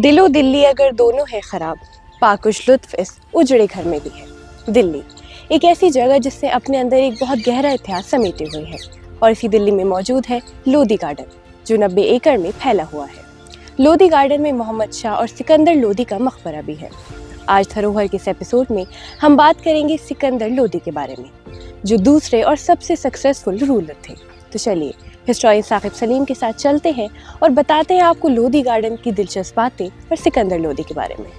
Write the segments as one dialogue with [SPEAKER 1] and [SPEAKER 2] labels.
[SPEAKER 1] दिलो दिल्ली अगर दोनों है ख़राब, पाकुश लुत्फ़ इस उजड़े घर में भी है। दिल्ली एक ऐसी जगह जिसने अपने अंदर एक बहुत गहरा इतिहास समेटे हुए है और इसी दिल्ली में मौजूद है लोधी गार्डन, जो 90 एकड़ में फैला हुआ है। लोधी गार्डन में मोहम्मद शाह और सिकंदर लोधी का मकबरा भी है। आज धरोहर के इस एपिसोड में हम बात करेंगे सिकंदर लोधी के बारे में, जो दूसरे और सबसे सक्सेसफुल रूलर थे। तो चलिए हिस्टोरियन साकिब सलीम के साथ चलते हैं और बताते हैं आपको लोधी गार्डन की दिलचस्प बातें और सिकंदर लोधी के बारे में।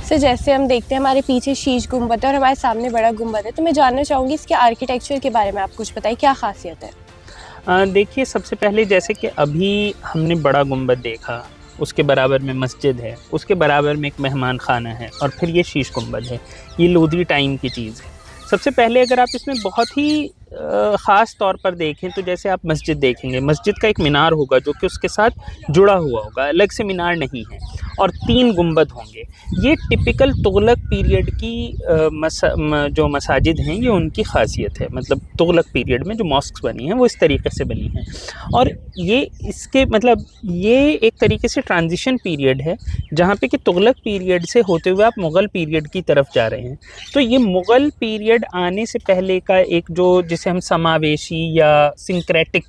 [SPEAKER 1] सर, जैसे हम देखते हैं हमारे पीछे शीश गुंबद है और हमारे सामने बड़ा गुंबद है, तो मैं जानना चाहूँगी इसके आर्किटेक्चर के बारे में आप कुछ बताइए, क्या खासियत है?
[SPEAKER 2] देखिए, सबसे पहले जैसे कि अभी हमने बड़ा गुंबद देखा, उसके बराबर में मस्जिद है, उसके बराबर में एक मेहमान खाना है और फिर ये शीश गुंबद है। ये लोधी टाइम की चीज़ है। सबसे पहले अगर आप इसमें बहुत ही ख़ास तौर पर देखें तो जैसे आप मस्जिद देखेंगे, मस्जिद का एक मीनार होगा जो कि उसके साथ जुड़ा हुआ होगा, अलग से मीनार नहीं है, और 3 गुंबद होंगे। ये टिपिकल तुगलक पीरियड की जो मसाजिद हैं, ये उनकी ख़ासियत है। मतलब तुगलक पीरियड में जो मॉस्क्स बनी हैं वो इस तरीके से बनी हैं, और ये इसके मतलब ये एक तरीके से ट्रांजिशन पीरियड है जहाँ पे कि तुगलक पीरियड से होते हुए आप मुग़ल पीरियड की तरफ जा रहे हैं। तो ये मुग़ल पीरियड आने से पहले का एक जो जिसे हम समावेशी या सिंक्रेटिक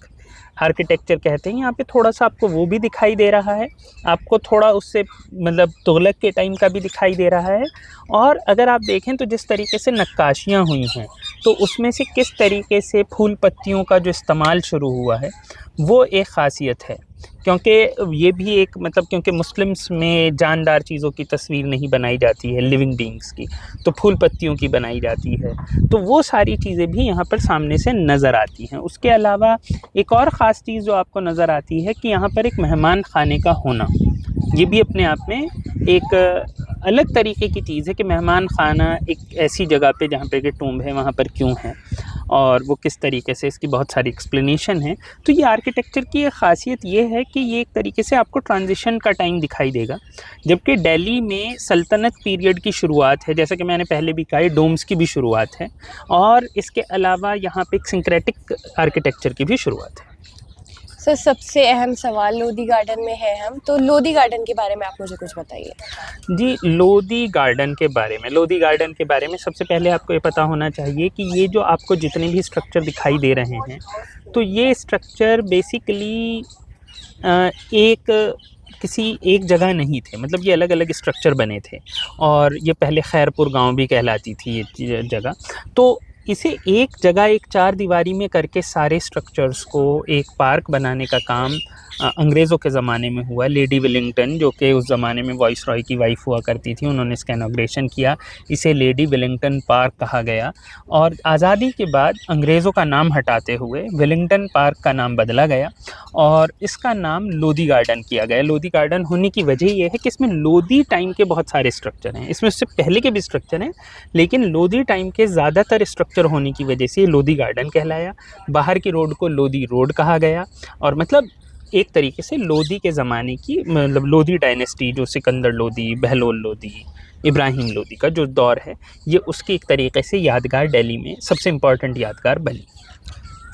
[SPEAKER 2] आर्किटेक्चर कहते हैं, यहाँ पे थोड़ा सा आपको वो भी दिखाई दे रहा है, आपको थोड़ा उससे मतलब तुगलक के टाइम का भी दिखाई दे रहा है। और अगर आप देखें तो जिस तरीके से नक्काशियाँ हुई हैं, तो उसमें से किस तरीके से फूल पत्तियों का जो इस्तेमाल शुरू हुआ है वो एक ख़ासियत है। क्योंकि ये भी एक मतलब क्योंकि मुस्लिम्स में जानदार चीज़ों की तस्वीर नहीं बनाई जाती है, लिविंग बीइंग्स की, तो फूल पत्तियों की बनाई जाती है। तो वो सारी चीज़ें भी यहाँ पर सामने से नज़र आती हैं। उसके अलावा एक और ख़ास चीज़ जो आपको नज़र आती है कि यहाँ पर एक मेहमान खाने का होना, ये भी अपने आप में एक अलग तरीके की चीज़ है कि मेहमान खाना एक ऐसी जगह पे जहाँ पे कि टूम्ब है वहाँ पर क्यों है और वो किस तरीके से, इसकी बहुत सारी एक्सप्लेनेशन है। तो ये आर्किटेक्चर की एक ख़ासियत ये है कि ये एक तरीके से आपको ट्रांजिशन का टाइम दिखाई देगा, जबकि दिल्ली में सल्तनत पीरियड की शुरुआत है, जैसा कि मैंने पहले भी कहा, डोम्स की भी शुरुआत है, और इसके अलावा यहाँ पे एक सिंक्रेटिक आर्किटेक्चर की भी शुरुआत है।
[SPEAKER 1] सर, सबसे अहम सवाल लोधी गार्डन में है हम, तो लोधी गार्डन के बारे में आप मुझे कुछ बताइए।
[SPEAKER 2] जी, लोधी गार्डन के बारे में सबसे पहले आपको ये पता होना चाहिए कि ये जो आपको जितने भी स्ट्रक्चर दिखाई दे रहे हैं, तो ये स्ट्रक्चर बेसिकली किसी एक जगह नहीं थे। मतलब ये अलग अलग स्ट्रक्चर बने थे और ये पहले खैरपुर गांव भी कहलाती थी ये जगह। तो इसे एक जगह एक 4 दीवारी में करके सारे स्ट्रक्चर्स को एक पार्क बनाने का काम अंग्रेज़ों के ज़माने में हुआ। लेडी विलिंगटन, जो कि उस ज़माने में वाइस रॉय की वाइफ हुआ करती थी, उन्होंने इसका इनॉग्रेशन किया। इसे लेडी विलिंगटन पार्क कहा गया, और आज़ादी के बाद अंग्रेज़ों का नाम हटाते हुए विलिंगटन पार्क का नाम बदला गया और इसका नाम लोधी गार्डन किया गया। लोधी गार्डन होने की वजह यह है कि इसमें लोधी टाइम के बहुत सारे स्ट्रक्चर हैं। इसमें उससे पहले के भी स्ट्रक्चर हैं, लेकिन लोधी टाइम के ज़्यादातर स्ट्रक्चर होने की वजह से लोधी गार्डन कहलाया। बाहर की रोड को लोधी रोड कहा गया, और मतलब एक तरीके से लोधी के ज़माने की मतलब लोधी डायनेस्टी, जो सिकंदर लोधी, बहलोल लोधी, इब्राहिम लोधी का जो दौर है, ये उसकी एक तरीके से यादगार दिल्ली में सबसे इम्पॉर्टेंट यादगार बनी।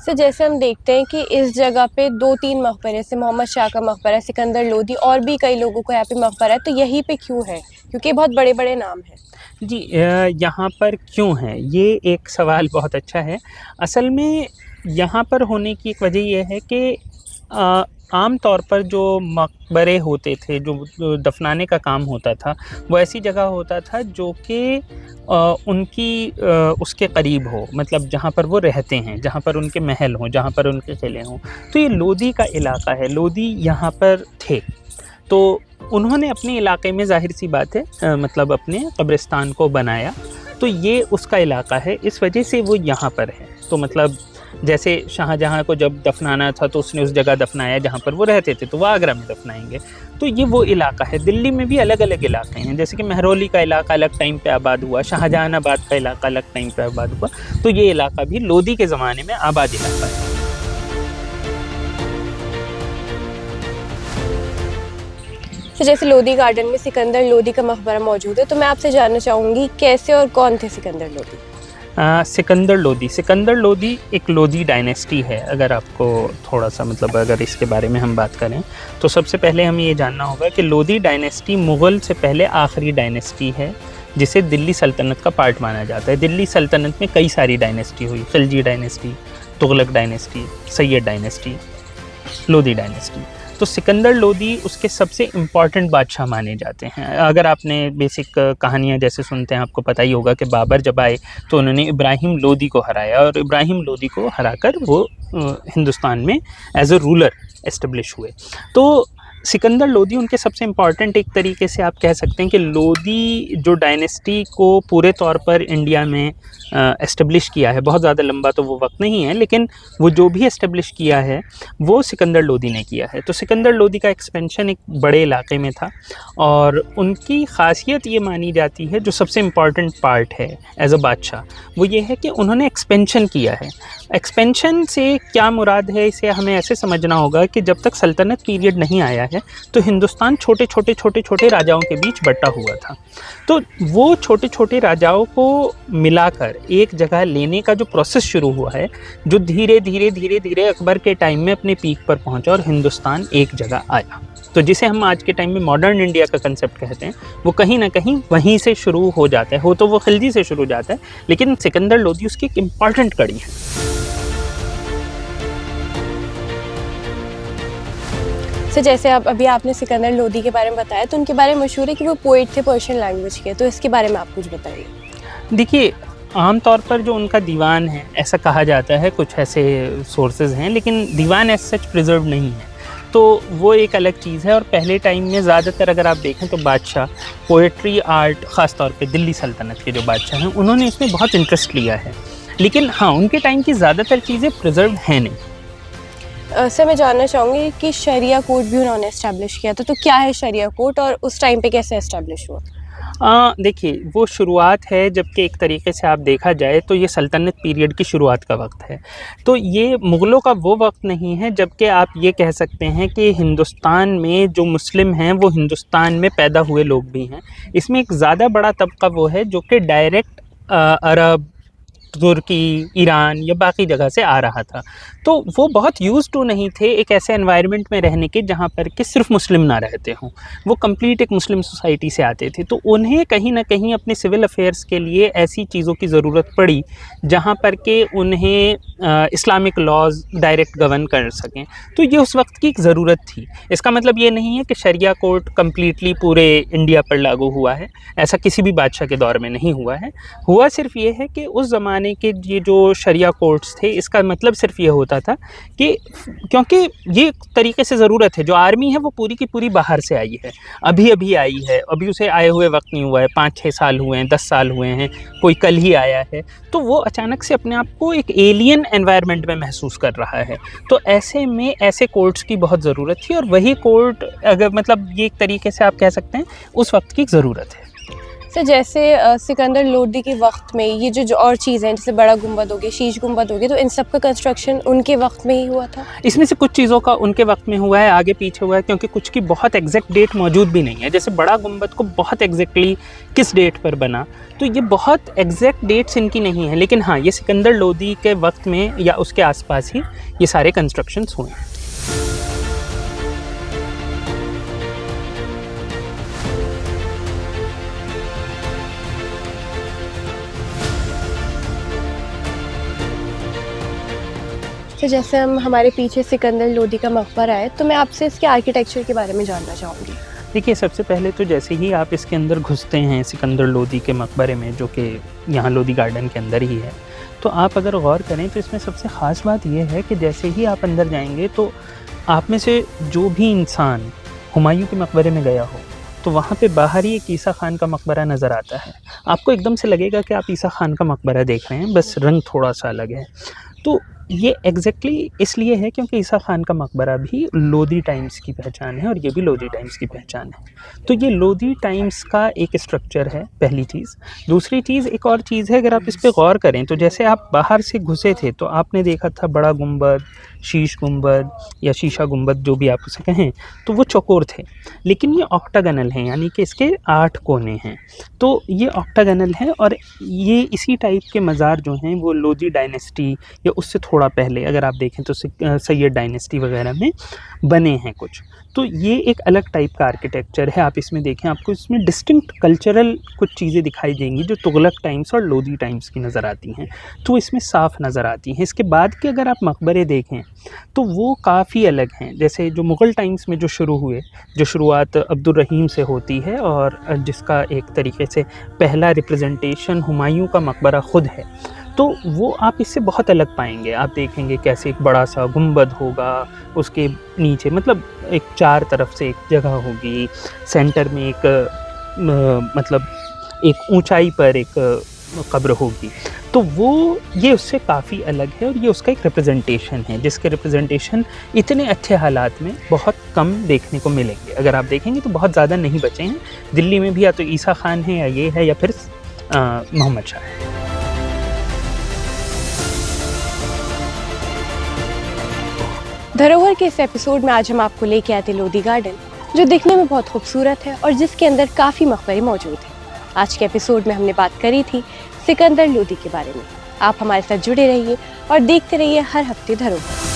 [SPEAKER 1] सर, जैसे हम देखते हैं कि इस जगह पे 2-3 मकबरे, जैसे मोहम्मद शाह का मकबरा, सिकंदर लोधी, और भी कई लोगों को यहाँ पे मकबरा है, तो यहीं पे क्यों है? क्योंकि बहुत बड़े बड़े नाम हैं।
[SPEAKER 2] जी, यहाँ पर क्यों है, ये एक सवाल बहुत अच्छा है। असल में यहाँ पर होने की एक वजह यह है कि आम तौर पर जो मकबरे होते थे, जो दफनाने का काम होता था, वो ऐसी जगह होता था जो कि उनकी उसके करीब हो, मतलब जहाँ पर वो रहते हैं, जहाँ पर उनके महल हों, जहाँ पर उनके किले हों। तो ये लोधी का इलाका है, लोधी यहाँ पर थे, तो उन्होंने अपने इलाके में ज़ाहिर सी बात है मतलब अपने कब्रिस्तान को बनाया, तो ये उसका इलाका है, इस वजह से वो यहाँ पर है। तो मतलब जैसे शाहजहाँ को जब दफनाना था तो उसने उस जगह दफनाया जहाँ पर वो रहते थे, तो वह आगरा में दफनाएंगे। तो ये वो इलाका है। दिल्ली में भी अलग अलग इलाके हैं, जैसे कि महरौली का इलाका अलग टाइम पे आबाद हुआ, शाहजहानाबाद का इलाका अलग टाइम पे आबाद हुआ, तो ये इलाका भी लोधी के ज़माने में आबाद इलाका है।
[SPEAKER 1] तो जैसे लोधी गार्डन में सिकंदर लोधी का मकबरा मौजूद है, तो मैं आपसे जानना चाहूँगी कैसे और कौन थे सिकंदर लोधी?
[SPEAKER 2] सिकंदर लोधी एक लोधी डायनेस्टी है। अगर आपको थोड़ा सा मतलब अगर इसके बारे में हम बात करें तो सबसे पहले हमें ये जानना होगा कि लोधी डायनेस्टी मुग़ल से पहले आखिरी डायनेस्टी है जिसे दिल्ली सल्तनत का पार्ट माना जाता है। दिल्ली सल्तनत में कई सारी डायनेस्टी हुई, Khilji dynasty, Tughlaq dynasty, Syed dynasty, Lodhi dynasty. तो सिकंदर लोधी उसके सबसे इम्पॉर्टेंट बादशाह माने जाते हैं। अगर आपने बेसिक कहानियाँ जैसे सुनते हैं, आपको पता ही होगा कि बाबर जब आए तो उन्होंने इब्राहिम लोधी को हराया और इब्राहिम लोधी को हराकर वो हिंदुस्तान में एज अ रूलर एस्टेब्लिश हुए। तो सिकंदर लोधी उनके सबसे इम्पॉर्टेंट, एक तरीके से आप कह सकते हैं कि लोधी जो डायनेस्टी को पूरे तौर पर इंडिया में एस्टेब्लिश किया है, बहुत ज़्यादा लंबा तो वो वक्त नहीं है, लेकिन वो जो भी एस्टेब्लिश किया है वो सिकंदर लोधी ने किया है। तो सिकंदर लोधी का एक्सपेंशन एक बड़े इलाके में था और उनकी ख़ासियत ये मानी जाती है, जो सबसे इम्पॉर्टेंट पार्ट है एज अ बादशाह, वो ये है कि उन्होंने एक्सपेंशन किया है। एक्सपेंशन से क्या मुराद है, इसे हमें ऐसे समझना होगा कि जब तक सल्तनत पीरियड नहीं आया है तो हिंदुस्तान छोटे छोटे राजाओं के बीच बटा हुआ था। तो वो छोटे छोटे राजाओं को मिलाकर एक जगह लेने का जो प्रोसेस शुरू हुआ है, जो धीरे धीरे अकबर के टाइम में अपने पीक पर पहुंचा और हिंदुस्तान एक जगह आया। तो जिसे हम आज के टाइम में मॉडर्न इंडिया का कंसेप्ट कहते हैं, वो कहीं ना कहीं वहीं से शुरू हो जाता है। हो तो वो खिलजी से शुरू हो जाता है, लेकिन सिकंदर लोधी उसकी एक इम्पॉर्टेंट कड़ी है।
[SPEAKER 1] तो जैसे आप अभी आपने सिकंदर लोधी के बारे में बताया, तो उनके बारे में मशहूर है कि वो पोइट थे पर्शियन लैंग्वेज के, तो इसके बारे में आप कुछ बताइए।
[SPEAKER 2] देखिए, आमतौर पर जो उनका दीवान है ऐसा कहा जाता है, कुछ ऐसे सोर्सेज हैं, लेकिन दीवान एज सच प्रिजर्व नहीं है, तो वो एक अलग चीज़ है। और पहले टाइम में ज़्यादातर अगर आप देखें तो बादशाह पोएट्री आर्ट, ख़ास तौर पे दिल्ली सल्तनत के जो बादशाह हैं, उन्होंने इसमें बहुत इंटरेस्ट लिया है। लेकिन हाँ, उनके टाइम की ज़्यादातर चीज़ें प्रिजर्व हैं नहीं।
[SPEAKER 1] सर, मैं जानना चाहूँगी कि शरिया कोर्ट भी उन्होंने इस्टेब्लिश किया था, तो क्या है शरिया कोर्ट और उस टाइम पे कैसे इस्टेब्लिश हुआ?
[SPEAKER 2] देखिए, वो शुरुआत है, जबकि एक तरीके से आप देखा जाए तो ये सल्तनत पीरियड की शुरुआत का वक्त है। तो ये मुग़लों का वो वक्त नहीं है, जबकि आप ये कह सकते हैं कि हिंदुस्तान में जो मुस्लिम हैं वो हिंदुस्तान में पैदा हुए लोग भी हैं। इसमें एक ज़्यादा बड़ा तबका वो है जो कि डायरेक्ट अरब, तुर्की, ईरान या बाकी जगह से आ रहा था। तो वो बहुत यूज़ टू नहीं थे एक ऐसे एनवायरनमेंट में रहने के जहाँ पर कि सिर्फ मुस्लिम ना रहते हों। वो कंप्लीट एक मुस्लिम सोसाइटी से आते थे, तो उन्हें कहीं ना कहीं अपने सिविल अफेयर्स के लिए ऐसी चीज़ों की ज़रूरत पड़ी जहाँ पर कि उन्हें इस्लामिक लॉज डायरेक्ट गवर्न कर सकें। तो ये उस वक्त की एक ज़रूरत थी। इसका मतलब ये नहीं है कि शरिया कोर्ट कम्प्लीटली पूरे इंडिया पर लागू हुआ है, ऐसा किसी भी बादशाह के दौर में नहीं हुआ है। हुआ सिर्फ ये है कि उस ज़माने के ये जो शरिया कोर्ट्स थे, इसका मतलब सिर्फ ये होता था कि क्योंकि ये तरीके से ज़रूरत है, जो आर्मी है वो पूरी की पूरी बाहर से आई है, अभी आई है, अभी उसे आए हुए वक्त नहीं हुआ है, 5-6 साल हुए हैं, 10 साल हुए हैं, कोई कल ही आया है, तो वो अचानक से अपने आप को एक एलियन एनवायरनमेंट में महसूस कर रहा है। तो ऐसे में ऐसे कोर्ट्स की बहुत ज़रूरत थी और वही कोर्ट, अगर मतलब ये एक तरीके से आप कह सकते हैं उस वक्त की ज़रूरत है।
[SPEAKER 1] सर, जैसे सिकंदर लोधी के वक्त में ये जो और चीज़ें हैं, जैसे बड़ा गुंबद हो गया, शीश गुंबद हो गया, तो इन सब का कंस्ट्रक्शन उनके वक्त में ही हुआ था?
[SPEAKER 2] इसमें से कुछ चीज़ों का उनके वक्त में हुआ है, आगे पीछे हुआ है, क्योंकि कुछ की बहुत एग्जैक्ट डेट मौजूद भी नहीं है। जैसे बड़ा गुंबद को बहुत एग्जैक्टली किस डेट पर बना, तो ये बहुत एग्जैक्ट डेट्स इनकी नहीं है, लेकिन हाँ, ये सिकंदर लोधी के वक्त में या उसके आसपास ही ये सारे कंस्ट्रक्शंस हुए हैं।
[SPEAKER 1] तो जैसे हम हमारे पीछे सिकंदर लोधी का मकबरा है, तो मैं आपसे इसके आर्किटेक्चर के बारे में जानना चाहूँगी।
[SPEAKER 2] देखिए, सबसे पहले तो जैसे ही आप इसके अंदर घुसते हैं सिकंदर लोधी के मकबरे में, जो कि यहाँ लोधी गार्डन के अंदर ही है, तो आप अगर गौर करें तो इसमें सबसे ख़ास बात यह है कि जैसे ही आप अंदर जाएंगे तो आप में से जो भी इंसान हुमायूं के मकबरे में गया हो, तो वहाँ पे बाहर ही एक ईसा खान का मकबरा नज़र आता है। आपको एकदम से लगेगा कि आप ईसा खान का मकबरा देख रहे हैं, बस रंग थोड़ा सा अलग है। तो ये एग्जैक्टली इसलिए है क्योंकि ईसा खान का मकबरा भी लोधी टाइम्स की पहचान है और ये भी लोधी टाइम्स की पहचान है। तो ये लोधी टाइम्स का एक स्ट्रक्चर है, पहली चीज़। दूसरी चीज़, एक और चीज़ है, अगर आप इस पे गौर करें तो जैसे आप बाहर से घुसे थे तो आपने देखा था बड़ा गुंबद, शीश गुंबद या शीशा गुंबद जो भी आप उसे कहें, तो वो चौकोर थे। लेकिन ये ऑक्टागनल हैं, यानी कि इसके 8 कोने हैं। तो ये ऑक्टागनल है और ये इसी टाइप के मज़ार जो हैं वो लोधी डायनेस्टी या उससे थोड़ा पहले अगर आप देखें तो सैयद डायनेस्टी वगैरह में बने हैं कुछ। तो ये एक अलग टाइप का आर्किटेक्चर है। आप इसमें देखें, आपको इसमें डिस्टिंक्ट कल्चरल कुछ चीज़ें दिखाई देंगी जो तुगलक टाइम्स और लोधी टाइम्स की नज़र आती हैं, तो इसमें साफ नज़र आती हैं। इसके बाद के अगर आप मकबरे देखें तो वो काफ़ी अलग हैं। जैसे जो मुग़ल टाइम्स में जो शुरू हुए, जो शुरुआत अब्दुल रहीम से होती है और जिसका एक तरीके से पहला रिप्रेजेंटेशन हुमायूं का मकबरा ख़ुद है, तो वो आप इससे बहुत अलग पाएंगे। आप देखेंगे कैसे एक बड़ा सा गुंबद होगा, उसके नीचे मतलब एक 4 तरफ से एक जगह होगी, सेंटर में एक मतलब एक ऊंचाई पर एक कब्र होगी। तो वो ये उससे काफ़ी अलग है और ये उसका एक रिप्रेजेंटेशन है, जिसके रिप्रेजेंटेशन इतने अच्छे हालात में बहुत कम देखने को मिलेंगे। अगर आप देखेंगे तो बहुत ज़्यादा नहीं बचे हैं। दिल्ली में भी या तो ईसा खान है या ये है या फिर मोहम्मद शाह है।
[SPEAKER 1] धरोहर के इस एपिसोड में आज हम आपको लेके आए थे लोधी गार्डन, जो दिखने में बहुत खूबसूरत है और जिसके अंदर काफ़ी मकबरे मौजूद हैं। आज के एपिसोड में हमने बात करी थी सिकंदर लोधी के बारे में। आप हमारे साथ जुड़े रहिए और देखते रहिए हर हफ्ते धरोहर।